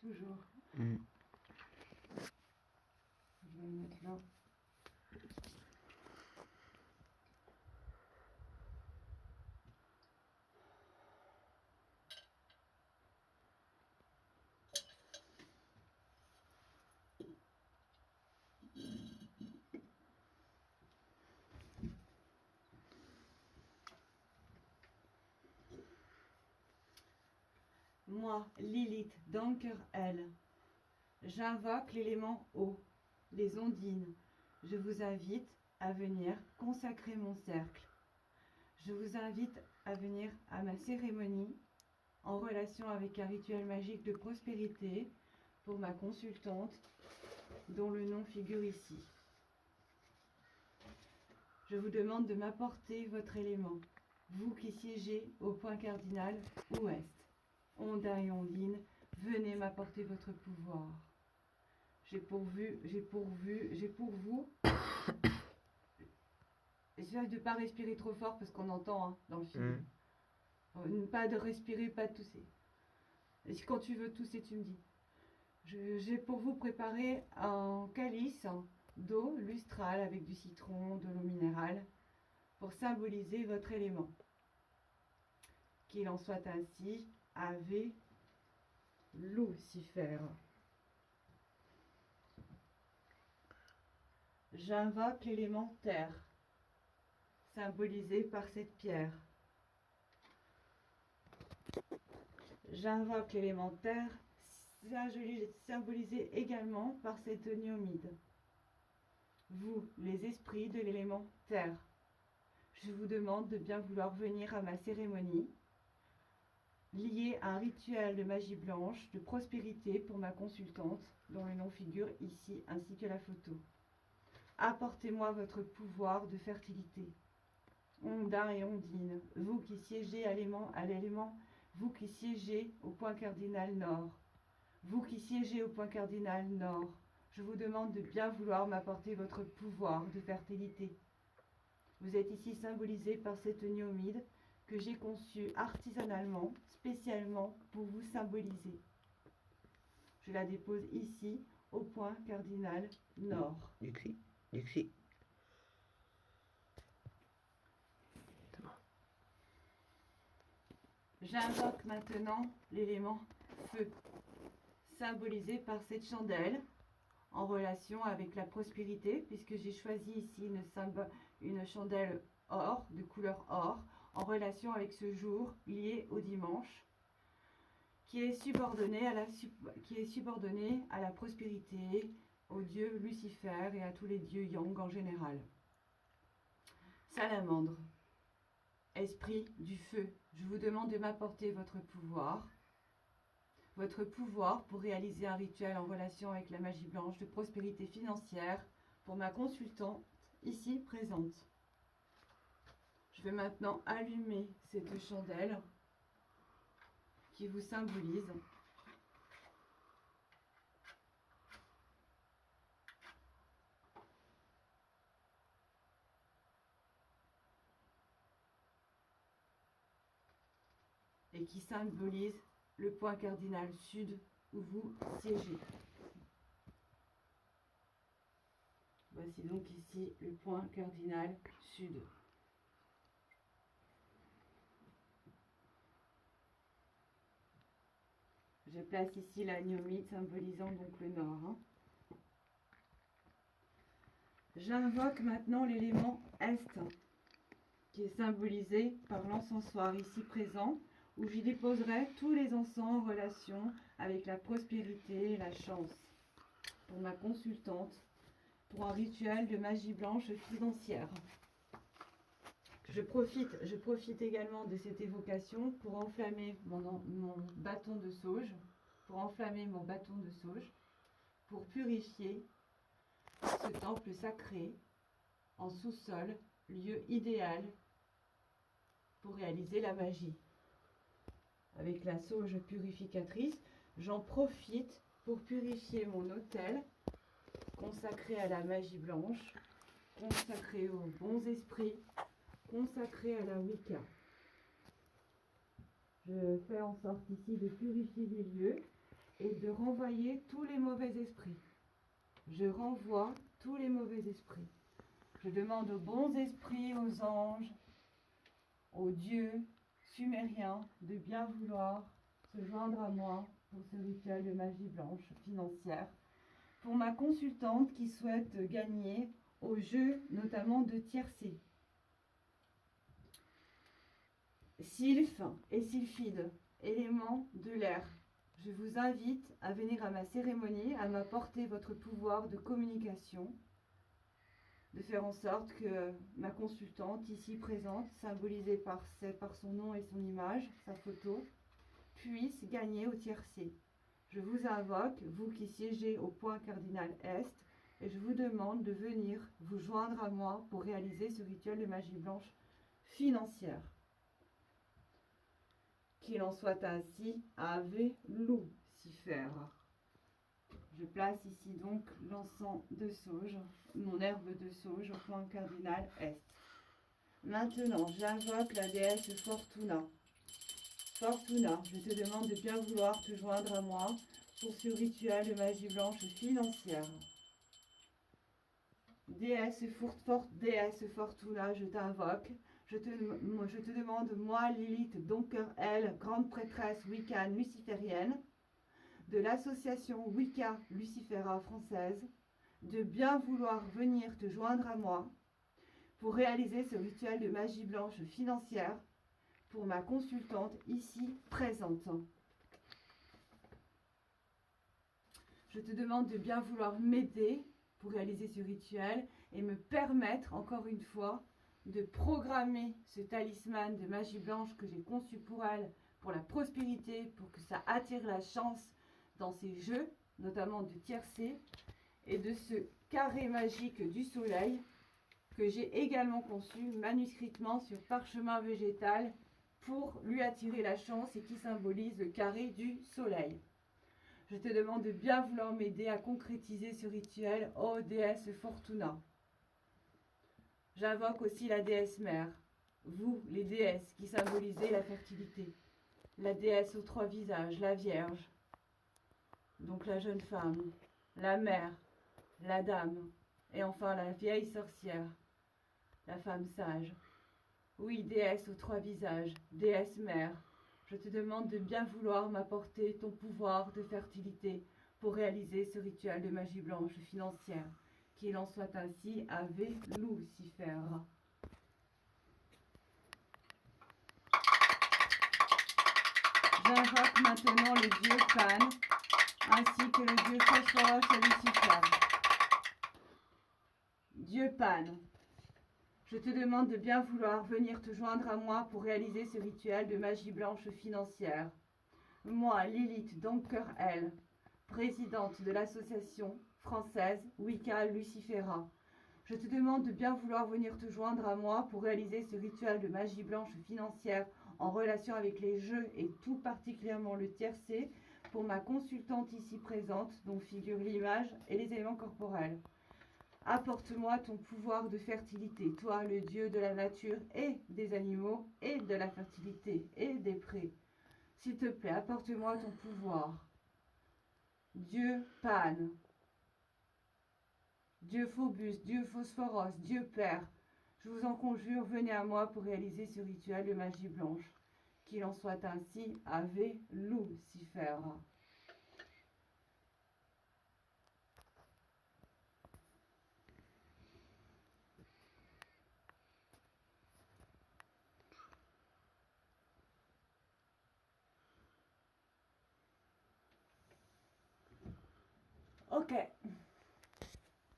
toujours. Mm. Je vais le mettre là. Moi, Lilith, Danker, elle, j'invoque l'élément eau, les ondines. Je vous invite à venir consacrer mon cercle. Je vous invite à venir à ma cérémonie en relation avec un rituel magique de prospérité pour ma consultante dont le nom figure ici. Je vous demande de m'apporter votre élément, vous qui siégez au point cardinal ouest. Ondin et Ondine, venez m'apporter votre pouvoir. J'ai pour vous, j'essaie de ne pas respirer trop fort parce qu'on entend hein, dans le film. Pas de respirer, pas de tousser. Et quand tu veux tousser, tu me dis. J'ai pour vous préparé un calice d'eau lustrale avec du citron, de l'eau minérale, pour symboliser votre élément. Qu'il en soit ainsi, Ave Lucifer. J'invoque l'élément terre, symbolisé par cette pierre. J'invoque l'élément terre, symbolisé également par cette niomide. Vous, les esprits de l'élément terre, je vous demande de bien vouloir venir à ma cérémonie, liée à un rituel de magie blanche, de prospérité pour ma consultante, dont le nom figure ici ainsi que la photo. Apportez-moi votre pouvoir de fertilité. Ondin et Ondine, vous qui siégez à l'élément, vous qui siégez au point cardinal nord, vous qui siégez au point cardinal nord, je vous demande de bien vouloir m'apporter votre pouvoir de fertilité. Vous êtes ici symbolisé par cette niomide que j'ai conçue artisanalement, spécialement pour vous symboliser. Je la dépose ici, au point cardinal nord. Luxi. J'invoque maintenant l'élément feu, symbolisé par cette chandelle, en relation avec la prospérité, puisque j'ai choisi ici une chandelle or, de couleur or, en relation avec ce jour lié au dimanche, qui est subordonné à la prospérité, au dieu Lucifer et à tous les dieux yang en général. Salamandre, esprit du feu, je vous demande de m'apporter votre pouvoir pour réaliser un rituel en relation avec la magie blanche de prospérité financière pour ma consultante ici présente. Je vais maintenant allumer cette chandelle qui vous symbolise. Et qui symbolise le point cardinal sud où vous siégez. Voici donc ici le point cardinal sud. Je place ici la niomide symbolisant donc le nord. Hein. J'invoque maintenant l'élément est qui est symbolisé par l'encensoir ici présent où j'y déposerai tous les encens en relation avec la prospérité et la chance pour ma consultante pour un rituel de magie blanche financière. Je profite également de cette évocation pour enflammer mon bâton de sauge, pour purifier ce temple sacré en sous-sol, lieu idéal pour réaliser la magie. Avec la sauge purificatrice, j'en profite pour purifier mon autel consacré à la magie blanche, consacré aux bons esprits, consacré à la Wicca. Je fais en sorte ici de purifier les lieux et de renvoyer tous les mauvais esprits. Je renvoie tous les mauvais esprits. Je demande aux bons esprits, aux anges, aux dieux sumériens de bien vouloir se joindre à moi pour ce rituel de magie blanche financière. Pour ma consultante qui souhaite gagner au jeu notamment de tiercé. Sylphe et sylphide, éléments de l'air. Je vous invite à venir à ma cérémonie, à m'apporter votre pouvoir de communication, de faire en sorte que ma consultante ici présente, symbolisée par son nom et son image, sa photo, puisse gagner au tiercé. Je vous invoque, vous qui siégez au point cardinal Est, et je vous demande de venir vous joindre à moi pour réaliser ce rituel de magie blanche financière. Qu'il en soit ainsi, Ave Lucifer. Je place ici donc l'encens de sauge, mon herbe de sauge au point cardinal Est. Maintenant, j'invoque la déesse Fortuna. Fortuna, je te demande de bien vouloir te joindre à moi pour ce rituel de magie blanche financière. Déesse Fortuna, je t'invoque. Je te demande, moi, Lilith Donker-Elle, grande prêtresse Wiccan luciférienne, de l'association Wicca Lucifera française, de bien vouloir venir te joindre à moi pour réaliser ce rituel de magie blanche financière pour ma consultante ici présente. Je te demande de bien vouloir m'aider pour réaliser ce rituel et me permettre, encore une fois, de programmer ce talisman de magie blanche que j'ai conçu pour elle, pour la prospérité, pour que ça attire la chance dans ces jeux, notamment de tiercé, et de ce carré magique du soleil que j'ai également conçu manuscritement sur parchemin végétal pour lui attirer la chance et qui symbolise le carré du soleil. Je te demande de bien vouloir m'aider à concrétiser ce rituel, ô déesse Fortuna. J'invoque aussi la déesse mère, vous, les déesses qui symbolisez la fertilité, la déesse aux trois visages, la Vierge, donc la jeune femme, la mère, la dame, et enfin la vieille sorcière, la femme sage. Oui, déesse aux trois visages, déesse mère, je te demande de bien vouloir m'apporter ton pouvoir de fertilité pour réaliser ce rituel de magie blanche financière. Qu'il en soit ainsi, Ave Lucifer. J'invoque maintenant le dieu Pan, ainsi que le dieu Phosphoros et Lucifer. Dieu Pan, je te demande de bien vouloir venir te joindre à moi pour réaliser ce rituel de magie blanche financière. Moi, Lilith Donker-Elle, présidente de l'association française Wicca Lucifera, je te demande de bien vouloir venir te joindre à moi pour réaliser ce rituel de magie blanche financière en relation avec les jeux et tout particulièrement le tiercé pour ma consultante ici présente dont figure l'image et les éléments corporels. Apporte-moi ton pouvoir de fertilité, toi le dieu de la nature et des animaux et de la fertilité et des prés. S'il te plaît, apporte-moi ton pouvoir. Dieu Pan, Dieu Phobus, Dieu Phosphoros, Dieu Père, je vous en conjure, venez à moi pour réaliser ce rituel de magie blanche. Qu'il en soit ainsi, Ave Lucifer. Ok.